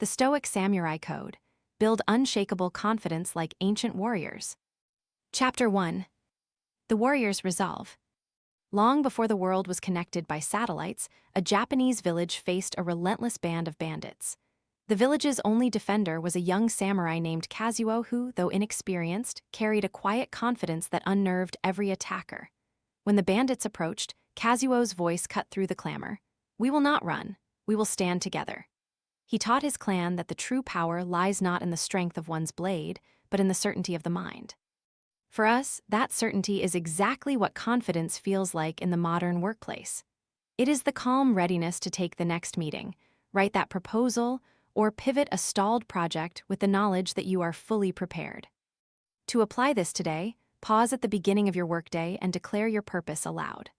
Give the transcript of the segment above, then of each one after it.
The Stoic-Samurai Code. Build unshakable confidence like ancient warriors. Chapter 1. The Warrior's Resolve. Long before the world was connected by satellites, a Japanese village faced a relentless band of bandits. The village's only defender was a young samurai named Kazuo who, though inexperienced, carried a quiet confidence that unnerved every attacker. When the bandits approached, Kazuo's voice cut through the clamor. "We will not run. We will stand together." He taught his clan that the true power lies not in the strength of one's blade, but in the certainty of the mind. For us, that certainty is exactly what confidence feels like in the modern workplace. It is the calm readiness to take the next meeting, write that proposal, or pivot a stalled project with the knowledge that you are fully prepared. To apply this today, pause at the beginning of your workday and declare your purpose aloud.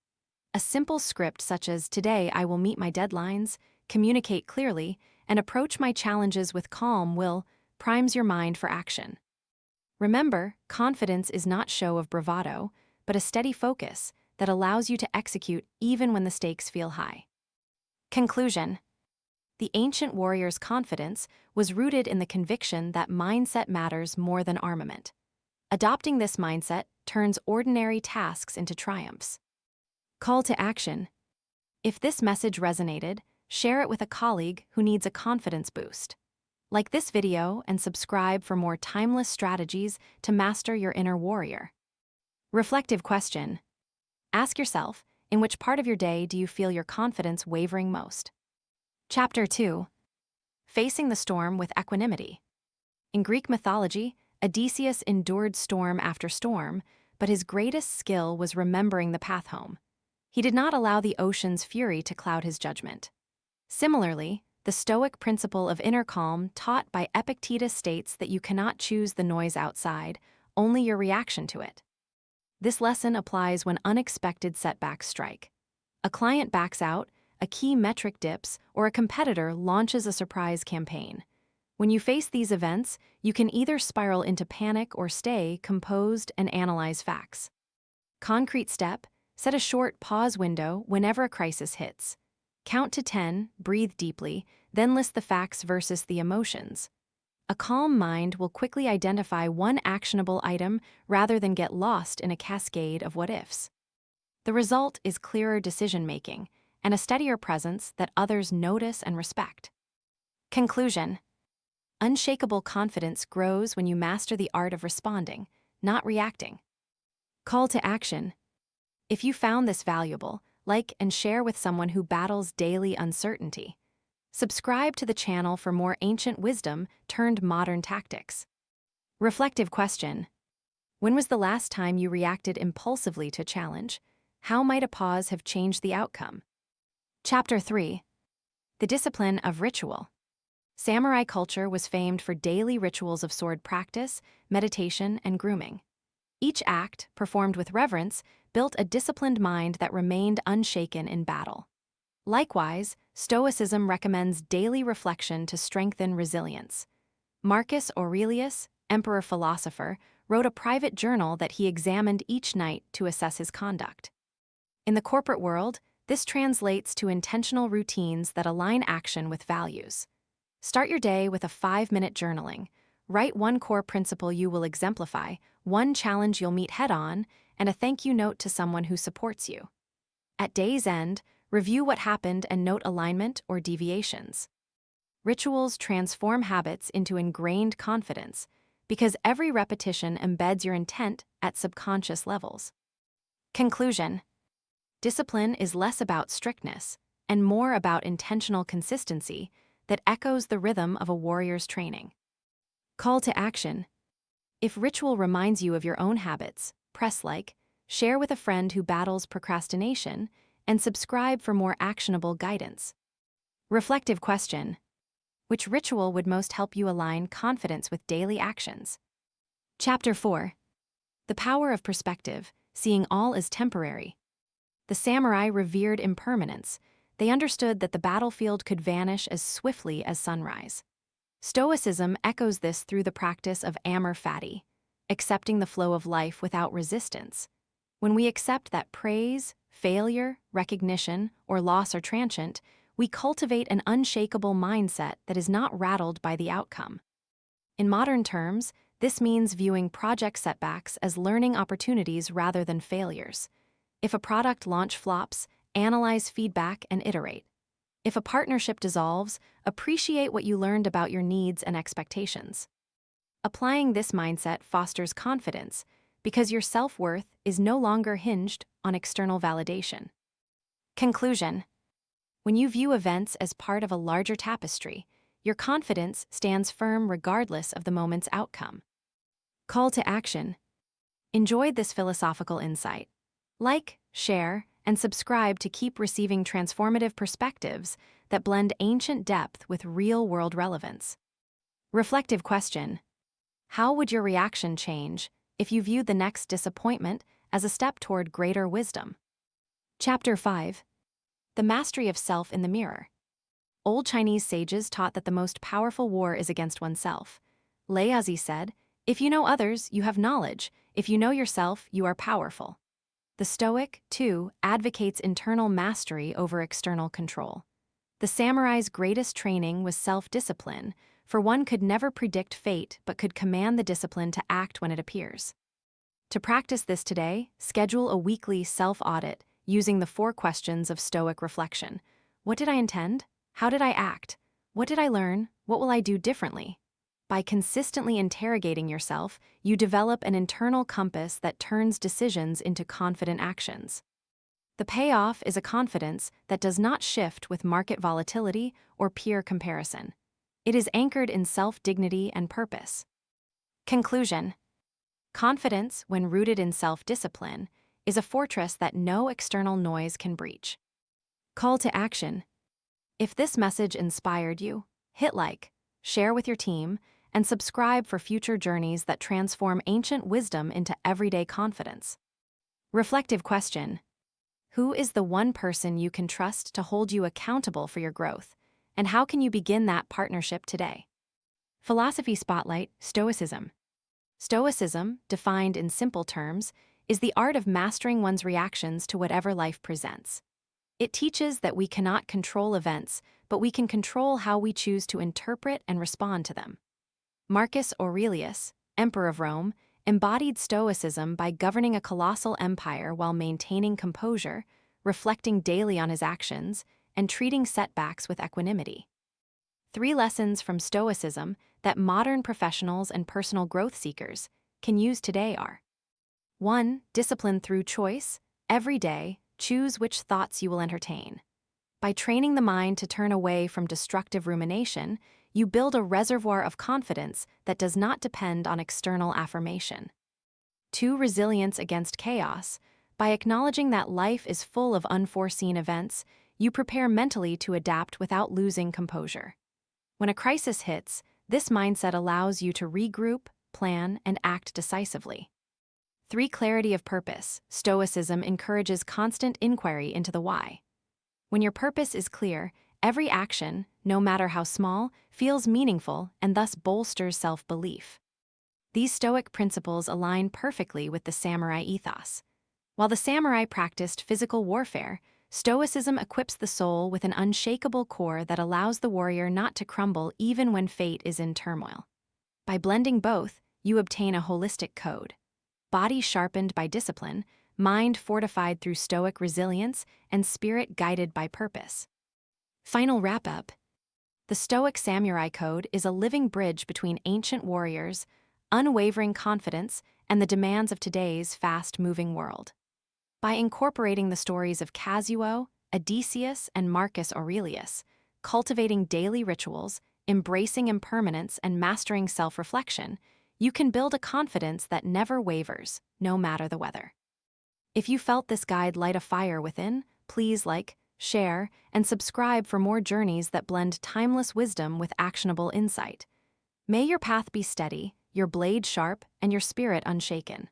A simple script such as, "Today I will meet my deadlines, communicate clearly, and approach my challenges with calm" primes your mind for action. Remember, confidence is not show of bravado, but a steady focus that allows you to execute even when the stakes feel high. Conclusion. The ancient warrior's confidence was rooted in the conviction that mindset matters more than armament. Adopting this mindset turns ordinary tasks into triumphs. Call to action. If this message resonated, share it with a colleague who needs a confidence boost. Like this video and subscribe for more timeless strategies to master your inner warrior. Reflective question. Ask yourself, in which part of your day do you feel your confidence wavering most? Chapter 2. Facing the storm with equanimity. In Greek mythology, Odysseus endured storm after storm, but his greatest skill was remembering the path home. He did not allow the ocean's fury to cloud his judgment. Similarly, the Stoic principle of inner calm taught by Epictetus states that you cannot choose the noise outside, only your reaction to it. This lesson applies when unexpected setbacks strike. A client backs out, a key metric dips, or a competitor launches a surprise campaign. When you face these events, you can either spiral into panic or stay composed and analyze facts. Concrete step: set a short pause window whenever a crisis hits. Count to 10, breathe deeply, then list the facts versus the emotions. A calm mind will quickly identify one actionable item rather than get lost in a cascade of what-ifs. The result is clearer decision-making and a steadier presence that others notice and respect. Conclusion. Unshakable confidence grows when you master the art of responding, not reacting. Call to action. If you found this valuable, like and share with someone who battles daily uncertainty. Subscribe to the channel for more ancient wisdom turned modern tactics. Reflective question. When was the last time you reacted impulsively to a challenge? How might a pause have changed the outcome? Chapter 3. The discipline of ritual. Samurai culture was famed for daily rituals of sword practice, meditation, and grooming. Each act, performed with reverence, built a disciplined mind that remained unshaken in battle. Likewise, Stoicism recommends daily reflection to strengthen resilience. Marcus Aurelius, emperor-philosopher, wrote a private journal that he examined each night to assess his conduct. In the corporate world, this translates to intentional routines that align action with values. Start your day with a 5-minute journaling. Write one core principle you will exemplify, one challenge you'll meet head-on, and a thank you note to someone who supports you. At day's end, review what happened and note alignment or deviations. Rituals transform habits into ingrained confidence because every repetition embeds your intent at subconscious levels. Conclusion. Discipline is less about strictness and more about intentional consistency that echoes the rhythm of a warrior's training. Call to action. If ritual reminds you of your own habits, press like, share with a friend who battles procrastination, and subscribe for more actionable guidance. Reflective question. Which ritual would most help you align confidence with daily actions? Chapter 4. The power of perspective, seeing all as temporary. The samurai revered impermanence. They understood that the battlefield could vanish as swiftly as sunrise. Stoicism echoes this through the practice of amor fati, accepting the flow of life without resistance. When we accept that praise, failure, recognition, or loss are transient, we cultivate an unshakable mindset that is not rattled by the outcome. In modern terms, this means viewing project setbacks as learning opportunities rather than failures. If a product launch flops, analyze feedback and iterate. If a partnership dissolves, appreciate what you learned about your needs and expectations. Applying this mindset fosters confidence because your self-worth is no longer hinged on external validation. Conclusion: when you view events as part of a larger tapestry, your confidence stands firm regardless of the moment's outcome. Call to action: enjoyed this philosophical insight? Like, share, and subscribe to keep receiving transformative perspectives that blend ancient depth with real-world relevance. Reflective question: how would your reaction change if you viewed the next disappointment as a step toward greater wisdom? Chapter 5. The Mastery of Self in the Mirror. Old Chinese sages taught that the most powerful war is against oneself. Laozi said, "If you know others, you have knowledge. If you know yourself, you are powerful." The Stoic, too, advocates internal mastery over external control. The samurai's greatest training was self-discipline, for one could never predict fate but could command the discipline to act when it appears. To practice this today, schedule a weekly self-audit using the 4 questions of Stoic reflection. What did I intend? How did I act? What did I learn? What will I do differently? By consistently interrogating yourself, you develop an internal compass that turns decisions into confident actions. The payoff is a confidence that does not shift with market volatility or peer comparison. It is anchored in self-dignity and purpose. Conclusion: confidence, when rooted in self-discipline, is a fortress that no external noise can breach. Call to action: if this message inspired you, hit like, share with your team, and subscribe for future journeys that transform ancient wisdom into everyday confidence. Reflective question: who is the one person you can trust to hold you accountable for your growth, and how can you begin that partnership today? Philosophy Spotlight: Stoicism. Stoicism, defined in simple terms, is the art of mastering one's reactions to whatever life presents. It teaches that we cannot control events, but we can control how we choose to interpret and respond to them. Marcus Aurelius, Emperor of Rome, embodied Stoicism by governing a colossal empire while maintaining composure, reflecting daily on his actions, and treating setbacks with equanimity. 3 lessons from Stoicism that modern professionals and personal growth seekers can use today are: 1. Discipline through choice. Every day, choose which thoughts you will entertain. By training the mind to turn away from destructive rumination, you build a reservoir of confidence that does not depend on external affirmation. 2. Resilience against chaos. By acknowledging that life is full of unforeseen events, you prepare mentally to adapt without losing composure. When a crisis hits, this mindset allows you to regroup, plan, and act decisively. 3. Clarity of purpose. Stoicism encourages constant inquiry into the why. When your purpose is clear, every action, no matter how small, feels meaningful and thus bolsters self-belief. These Stoic principles align perfectly with the samurai ethos. While the samurai practiced physical warfare, Stoicism equips the soul with an unshakable core that allows the warrior not to crumble even when fate is in turmoil. By blending both, you obtain a holistic code: body sharpened by discipline, mind fortified through Stoic resilience, and spirit guided by purpose. Final wrap-up: the Stoic-Samurai Code is a living bridge between ancient warriors, unwavering confidence, and the demands of today's fast-moving world. By incorporating the stories of Casuo, Odysseus, and Marcus Aurelius, cultivating daily rituals, embracing impermanence, and mastering self-reflection, you can build a confidence that never wavers, no matter the weather. If you felt this guide light a fire within, please like, share, and subscribe for more journeys that blend timeless wisdom with actionable insight. May your path be steady, your blade sharp, and your spirit unshaken.